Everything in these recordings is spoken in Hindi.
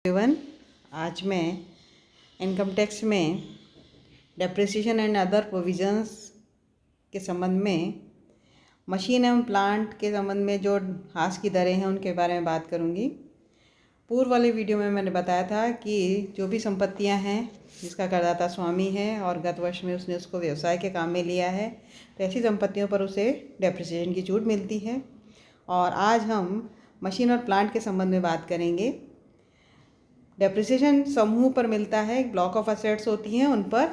एवं आज मैं इनकम टैक्स में डेप्रिसिएशन एंड अदर प्रोविजंस के संबंध में मशीन एवं प्लांट के संबंध में जो हाश की दरें हैं उनके बारे में बात करूंगी। पूर्व वाले वीडियो में मैंने बताया था कि जो भी संपत्तियां हैं जिसका करदाता स्वामी है और गत वर्ष में उसने उसको व्यवसाय के काम में लिया है तो ऐसी संपत्तियों पर उसे डेप्रिसिएशन की छूट मिलती है। और आज हम मशीन और प्लांट के संबंध में बात करेंगे। डेप्रिसिएशन समूह पर मिलता है, ब्लॉक ऑफ असेट्स होती हैं उन पर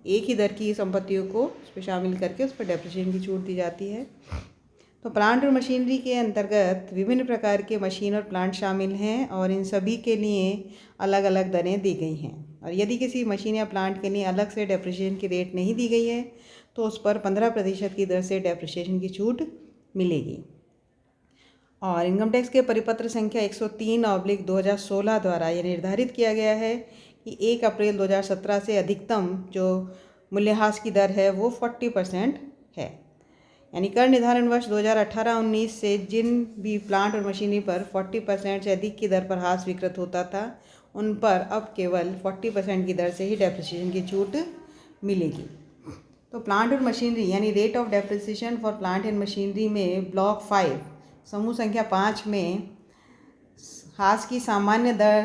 एक ही दर की संपत्तियों को उस पर शामिल करके उस पर डेप्रिसिएशन की छूट दी जाती है। तो प्लांट और मशीनरी के अंतर्गत विभिन्न प्रकार के मशीन और प्लांट शामिल हैं और इन सभी के लिए अलग अलग दरें दी गई हैं। और यदि किसी मशीन या प्लांट के लिए अलग से डेप्रिसिएशन की रेट नहीं दी गई है तो उस पर 15% की दर से डेप्रिसिएशन की छूट मिलेगी। और इनकम टैक्स के परिपत्र संख्या 103/2016 द्वारा यह निर्धारित किया गया है कि 1 अप्रैल 2017 से अधिकतम जो मूल्यह्रास की दर है वो 40% है। यानी कर निर्धारण वर्ष 2018-19 से जिन भी प्लांट और मशीनरी पर 40% से अधिक की दर पर ह्रास स्वीकृत होता था उन पर अब केवल 40% की दर से ही डेप्रिसिएशन की छूट मिलेगी। तो प्लांट और मशीनरी यानी rate of depreciation for plant and machinery में ब्लॉक 5 समूह संख्या 5 में ह्रास की सामान्य दर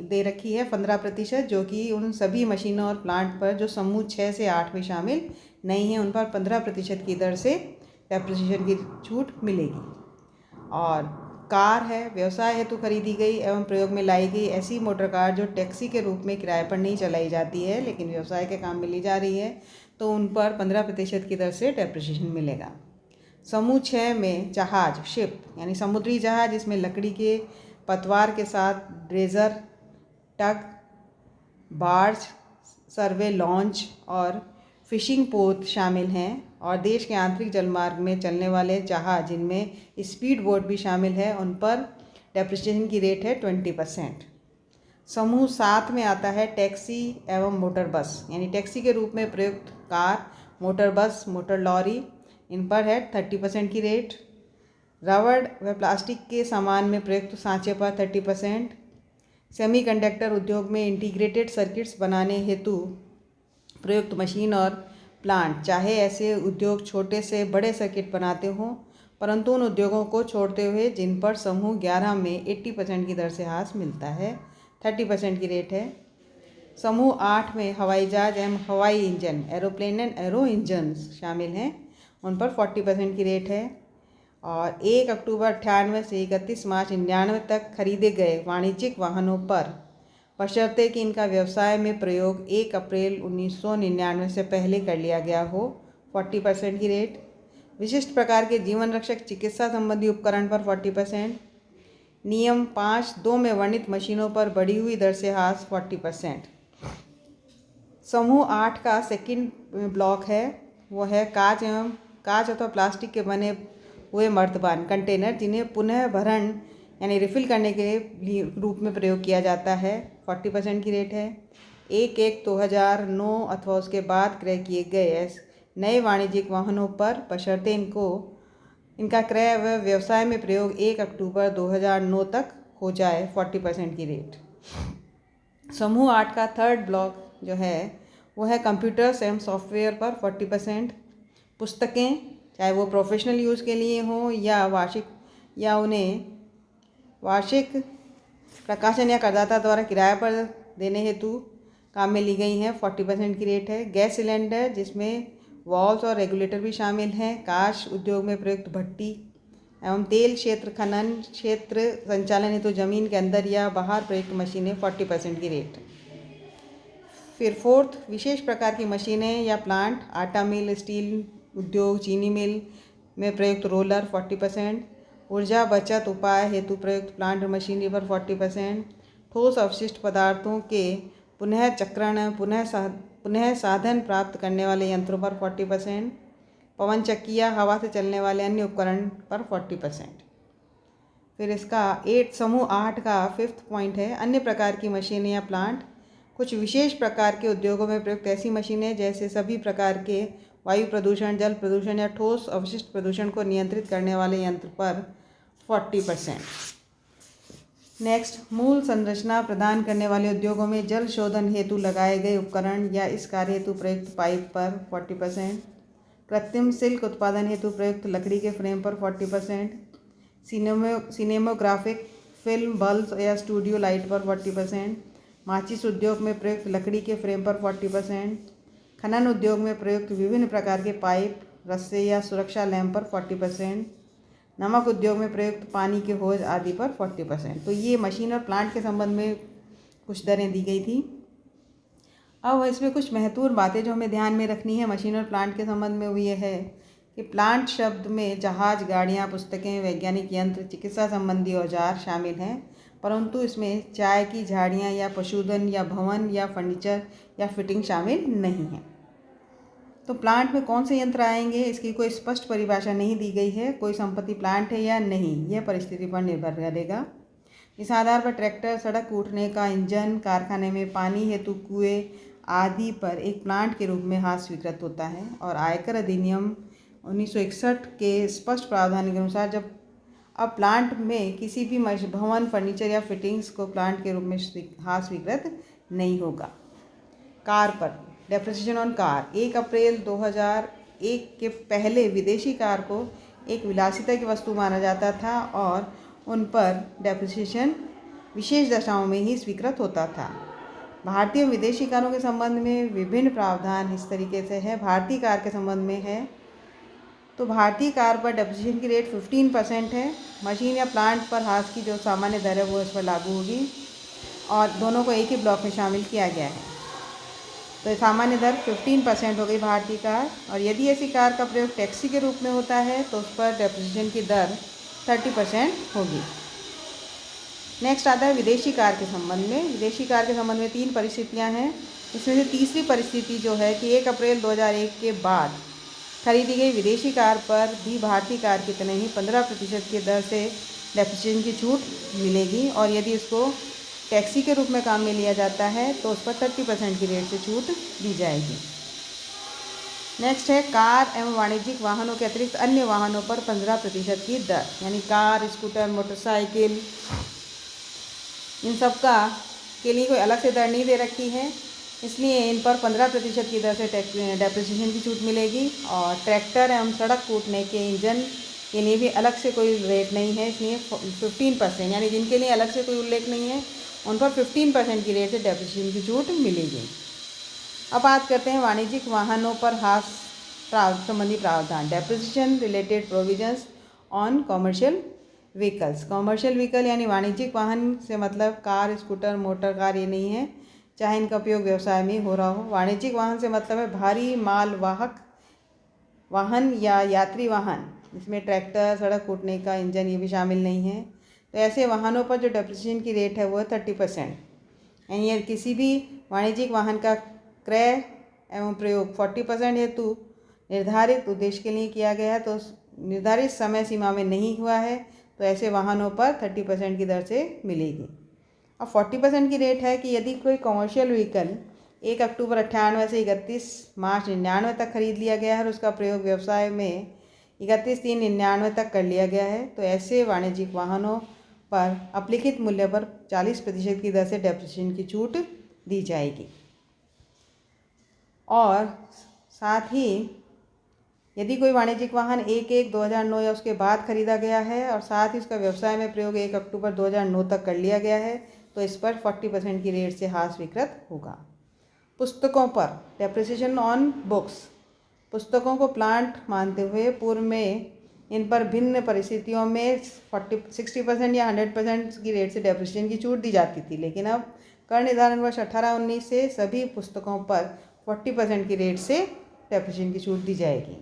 दे रखी है 15%, जो कि उन सभी मशीनों और प्लांट पर जो समूह 6 से 8 में शामिल नहीं है उन पर 15% की दर से डेप्रिसिएशन की छूट मिलेगी। और कार है, व्यवसाय हेतु खरीदी गई एवं प्रयोग में लाई गई ऐसी मोटर कार जो टैक्सी के रूप में किराए पर नहीं चलाई जाती है लेकिन व्यवसाय के काम में ली जा रही है तो उन पर 15% की दर से डेप्रिसिएशन मिलेगा। समूह 6 में जहाज, शिप यानी समुद्री जहाज जिसमें लकड़ी के पतवार के साथ ड्रेजर, टग, बार्ज, सर्वे लॉन्च और फिशिंग पोत शामिल हैं। और देश के आंतरिक जलमार्ग में चलने वाले जहाज जिनमें स्पीड बोट भी शामिल है उन पर डेप्रिसिएशन की रेट है 20%। समूह 7 में आता है टैक्सी एवं मोटर बस यानी टैक्सी के रूप में प्रयुक्त कार, मोटर बस, मोटर लॉरी इन पर है 30% की रेट। रबड़ व प्लास्टिक के सामान में प्रयुक्त सांचे पर 30%। सेमीकंडक्टर उद्योग में इंटीग्रेटेड सर्किट्स बनाने हेतु प्रयुक्त मशीन और प्लांट, चाहे ऐसे उद्योग छोटे से बड़े सर्किट बनाते हों परंतु उन उद्योगों को छोड़ते हुए जिन पर समूह 11 में 80% की दर से ह्रास मिलता है 30% की रेट है। समूह 8 में हवाई जहाज एवं हवाई engine, aeroplane and arrow engine शामिल हैं उन पर 40% की रेट है। और 1 अक्टूबर 98 से 31 मार्च 99 तक खरीदे गए वाणिज्यिक वाहनों पर बशर्ते कि इनका व्यवसाय में प्रयोग 1 अप्रैल 1999 से पहले कर लिया गया हो 40% की रेट। विशिष्ट प्रकार के जीवन रक्षक चिकित्सा संबंधी उपकरण पर 40%। नियम 5(2) में वर्णित मशीनों पर बढ़ी हुई दर से ह्रास 40%। समूह 8 का सेकंड ब्लॉक है वो है कांच अथवा प्लास्टिक के बने हुए मर्तबान कंटेनर जिन्हें पुनः भरण यानी रिफ़िल करने के रूप में प्रयोग किया जाता है 40% की रेट है। 1/1/2009 अथवा उसके बाद क्रय किए गए नए वाणिज्यिक वाहनों पर बशर्ते इनका क्रय व व्यवसाय में प्रयोग 1 अक्टूबर 2009 तक हो जाए 40% की रेट। समूह 8 का थर्ड ब्लॉक जो है वो है कंप्यूटर्स एवं सॉफ्टवेयर पर 40%। पुस्तकें चाहे वो प्रोफेशनल यूज़ के लिए हों या उन्हें वार्षिक प्रकाशन या करदाता द्वारा किराए पर देने हेतु काम में ली गई हैं 40% की रेट है। गैस सिलेंडर जिसमें वॉल्व्स और रेगुलेटर भी शामिल हैं। काश उद्योग में प्रयुक्त भट्टी एवं तेल क्षेत्र खनन क्षेत्र संचालन हेतु जमीन के अंदर या बाहर प्रयुक्त मशीनें 40% की रेट। फिर फोर्थ, विशेष प्रकार की मशीनें या प्लांट, आटा मिल, स्टील उद्योग, चीनी मिल में प्रयुक्त रोलर 40%। ऊर्जा बचत उपाय हेतु प्रयुक्त प्लांट और मशीनरी पर 40%। ठोस अवशिष्ट पदार्थों के पुनः चक्रण पुनः साधन प्राप्त करने वाले यंत्रों पर 40%। पवन चक्कियाँ, हवा से चलने वाले अन्य उपकरण पर 40%। फिर इसका समूह 8 का 5th पॉइंट है अन्य प्रकार की मशीनें या प्लांट। कुछ विशेष प्रकार के उद्योगों में प्रयुक्त ऐसी मशीनें जैसे सभी प्रकार के वायु प्रदूषण, जल प्रदूषण या ठोस अवशिष्ट प्रदूषण को नियंत्रित करने वाले यंत्र पर 40%। नेक्स्ट, मूल संरचना प्रदान करने वाले उद्योगों में जल शोधन हेतु लगाए गए उपकरण या इस कार्य हेतु प्रयुक्त पाइप पर 40%, कृत्रिम सिल्क उत्पादन हेतु प्रयुक्त लकड़ी के फ्रेम पर 40%, सिनेमोग्राफिक फिल्म बल्ब या स्टूडियो लाइट पर 40%, माचिस उद्योग में प्रयुक्त लकड़ी के फ्रेम पर 40%, खनन उद्योग में प्रयुक्त विभिन्न प्रकार के पाइप, रस्से या सुरक्षा लैंप पर 40%, नमक उद्योग में प्रयुक्त पानी के होज आदि पर 40%। तो ये मशीन और प्लांट के संबंध में कुछ दरें दी गई थी। अब इसमें कुछ महत्वपूर्ण बातें जो हमें ध्यान में रखनी है मशीन और प्लांट के संबंध में वो ये है कि प्लांट शब्द में जहाज, गाड़ियाँ, पुस्तकें, वैज्ञानिक यंत्र, चिकित्सा संबंधी औजार शामिल हैं, परंतु इसमें चाय की झाड़ियाँ या पशुधन या भवन या फर्नीचर या फिटिंग शामिल नहीं है। तो प्लांट में कौन से यंत्र आएंगे इसकी कोई स्पष्ट परिभाषा नहीं दी गई है। कोई संपत्ति प्लांट है या नहीं यह परिस्थिति पर निर्भर करेगा। इस आधार पर ट्रैक्टर, सड़क कूटने का इंजन, कारखाने में पानी हेतु कुएं आदि पर एक प्लांट के रूप में हाथ स्वीकृत होता है। और आयकर अधिनियम 1961 के स्पष्ट प्रावधान के अनुसार जब अब प्लांट में किसी भी भवन, फर्नीचर या फिटिंग्स को प्लांट के रूप में हाथ स्वीकृत नहीं होगा। कार पर डेप्रिसिएशन ऑन कार 1 अप्रैल 2001 के पहले विदेशी कार को एक विलासिता की वस्तु माना जाता था और उन पर डेप्रिसिएशन विशेष दशाओं में ही स्वीकृत होता था। भारतीय और विदेशी कारों के संबंध में विभिन्न प्रावधान इस तरीके से है। भारतीय कार के संबंध में है तो भारतीय कार पर डेप्रिसिएशन की रेट 15% है। मशीन या प्लांट पर हाथ की जो सामान्य दर है वो इस पर लागू होगी और दोनों को एक ही ब्लॉक में शामिल किया गया है। तो सामान्य दर 15% हो गई भारतीय कार। और यदि ऐसी कार का प्रयोग टैक्सी के रूप में होता है तो उस पर डेप्रिसिएशन की दर 30% होगी। नेक्स्ट आता है विदेशी कार के संबंध में। विदेशी कार के संबंध में 3 परिस्थितियां हैं। इसमें से तीसरी परिस्थिति जो है कि 1 अप्रैल 2001 के बाद खरीदी गई विदेशी कार पर भी भारतीय कार की तरह ही 15% की दर से डेप्रिसिएशन की छूट मिलेगी और यदि उसको टैक्सी के रूप में काम में लिया जाता है तो उस पर 30% की रेट से छूट दी जाएगी। नेक्स्ट है कार एवं वाणिज्यिक वाहनों के अतिरिक्त अन्य वाहनों पर 15% की दर, यानी कार, स्कूटर, मोटरसाइकिल, इन सब का के लिए कोई अलग से दर नहीं दे रखी है, इसलिए इन पर 15% की दर से डेप्रिसिएशन की छूट मिलेगी। और ट्रैक्टर एवं सड़क कूटने के इंजन के लिए भी अलग से कोई रेट नहीं है, इसलिए 15%, यानी जिनके लिए अलग से कोई उल्लेख नहीं है उन पर 15% की रेट से डेप्रिसिएशन की छूट मिलेगी। अब बात करते हैं वाणिज्यिक वाहनों पर हाथ संबंधी प्रावधान। Depreciation related provisions on commercial vehicles. Commercial vehicle यानी वाणिज्यिक वाहन से मतलब कार, स्कूटर, मोटर कार ये नहीं है, चाहे इनका उपयोग व्यवसाय में हो रहा हो। वाणिज्यिक वाहन से मतलब है भारी माल वाहक वाहन या यात्री वाहन, इसमें ट्रैक्टर, सड़क कूटने का इंजन ये भी शामिल नहीं है। तो ऐसे वाहनों पर जो डेप्रिसिएशन की रेट है वो है 30%। यानी किसी भी वाणिज्यिक वाहन का क्रय एवं प्रयोग 40% हेतु निर्धारित उद्देश्य के लिए किया गया है तो निर्धारित समय सीमा में नहीं हुआ है तो ऐसे वाहनों पर 30% की दर से मिलेगी। अब 40% की रेट है कि यदि कोई कॉमर्शियल व्हीकल 1 अक्टूबर 98 से 31 मार्च 99 तक खरीद लिया गया है और उसका प्रयोग व्यवसाय में 31/3/99 तक कर लिया गया है तो ऐसे वाणिज्यिक वाहनों पर अपलिखित मूल्य पर 40% की दर से डेप्रिसिएशन की छूट दी जाएगी। और साथ ही यदि कोई वाणिज्यिक वाहन 1/1/2009 या उसके बाद खरीदा गया है और साथ ही उसका व्यवसाय में प्रयोग 1 अक्टूबर 2009 तक कर लिया गया है तो इस पर 40% की रेट से हाथ स्वीकृत होगा। पुस्तकों पर डेप्रिसिएशन ऑन बुक्स। पुस्तकों को प्लांट मानते हुए पूर्व में इन पर भिन्न परिस्थितियों में 60% या 100% की रेट से डेप्रिसिएशन की छूट दी जाती थी, लेकिन अब कर निर्धारण वर्ष 18-19 से सभी पुस्तकों पर 40% की रेट से डेप्रिसिएशन की छूट दी जाएगी।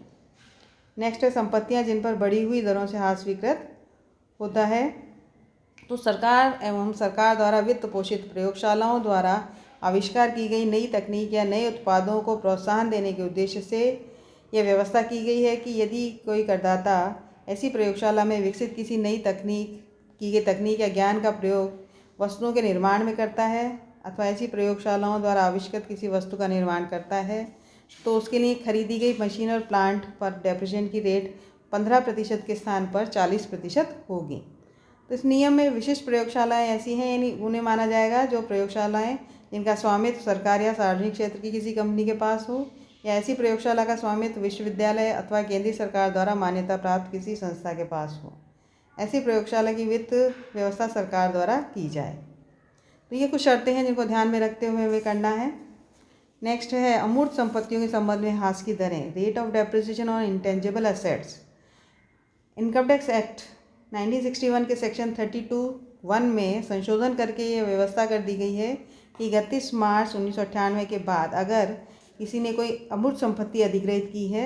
नेक्स्ट है संपत्तियां जिन पर बढ़ी हुई दरों से हाथ स्वीकृत होता है। तो सरकार एवं सरकार द्वारा वित्त पोषित प्रयोगशालाओं द्वारा आविष्कार की गई नई तकनीक या नए उत्पादों को प्रोत्साहन देने के उद्देश्य से यह व्यवस्था की गई है कि यदि कोई करदाता ऐसी प्रयोगशाला में विकसित किसी नई तकनीक या ज्ञान का प्रयोग वस्तुओं के निर्माण में करता है अथवा ऐसी प्रयोगशालाओं द्वारा आविष्कृत किसी वस्तु का निर्माण करता है तो उसके लिए खरीदी गई मशीन और प्लांट पर डेप्रिसिएशन की रेट 15% के स्थान पर 40% होगी। तो इस नियम में विशिष्ट प्रयोगशालाएं ऐसी हैं, यानी उन्हें माना जाएगा जो प्रयोगशालाएं जिनका स्वामित्व सरकार या सार्वजनिक क्षेत्र की किसी कंपनी के पास हो, या ऐसी प्रयोगशाला का स्वामित्व विश्वविद्यालय अथवा केंद्रीय सरकार द्वारा मान्यता प्राप्त किसी संस्था के पास हो। ऐसी प्रयोगशाला की वित्त व्यवस्था सरकार द्वारा की जाए। तो ये कुछ शर्तें हैं जिनको ध्यान में रखते हुए वे करना है। नेक्स्ट है अमूर्त संपत्तियों के संबंध में ह्रास की दरें, rate of depreciation on intangible assets. Income tax act 1961 के सेक्शन 32(1) में संशोधन करके ये व्यवस्था कर दी गई है कि 31 मार्च 1998 के बाद अगर किसी ने कोई अमूर्त संपत्ति अधिग्रहित की है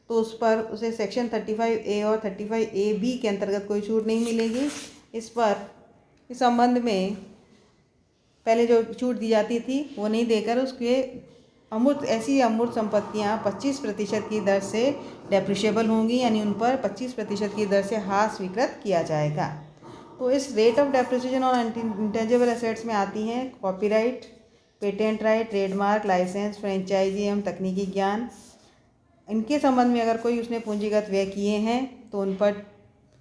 तो उस पर उसे सेक्शन 35A और 35AB के अंतर्गत कोई छूट नहीं मिलेगी। इस संबंध में पहले जो छूट दी जाती थी वो नहीं देकर उसके ऐसी अमूर्त संपत्तियां 25% की दर से डेप्रिशिएबल होंगी, यानी उन पर 25% की दर से ह्रास स्वीकृत किया जाएगा। तो इस rate of depreciation on intangible assets में आती हैं copyright, patent right, trademark, licence, franchisee एवं तकनीकी ज्ञान। इनके संबंध में अगर कोई उसने पूंजीगत व्यय किए हैं तो उन पर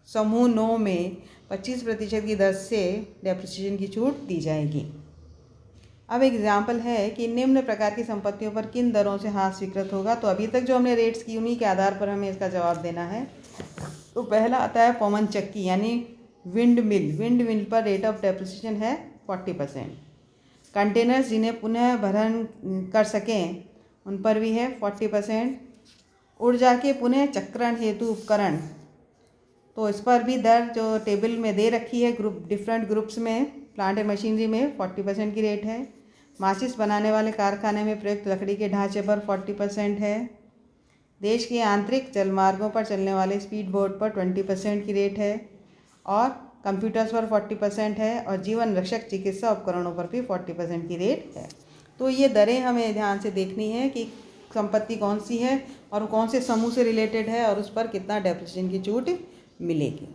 समूह 9 में 25% की दर से डेप्रिसिएशन की छूट दी जाएगी। अब एग्जाम्पल है कि निम्न प्रकार की संपत्तियों पर किन दरों से ह्रास स्वीकृत होगा। तो अभी तक जो हमने रेट्स की उन्हीं के आधार पर हमें इसका जवाब देना है। तो पहला आता है पवन चक्की यानी विंड मिल पर रेट ऑफ डेप्रिसिएशन है 40%। कंटेनर्स जिन्हें पुनः भरण कर सकें उन पर भी है 40%। ऊर्जा के पुनः चक्रण हेतु उपकरण, तो इस पर भी दर जो टेबल में दे रखी है डिफरेंट ग्रुप्स में, प्लांट एंड मशीनरी में 40% की रेट है। माचिस बनाने वाले कारखाने में प्रयुक्त लकड़ी के ढांचे पर 40% है। देश के आंतरिक जलमार्गों पर चलने वाले स्पीड बोट पर 20% की रेट है और कंप्यूटर्स पर 40% है और जीवन रक्षक चिकित्सा उपकरणों पर भी 40% की रेट है। तो ये दरें हमें ध्यान से देखनी है कि संपत्ति कौन सी है और कौन से समूह से रिलेटेड है और उस पर कितना डेप्रिसिएशन की छूट मिलेगी।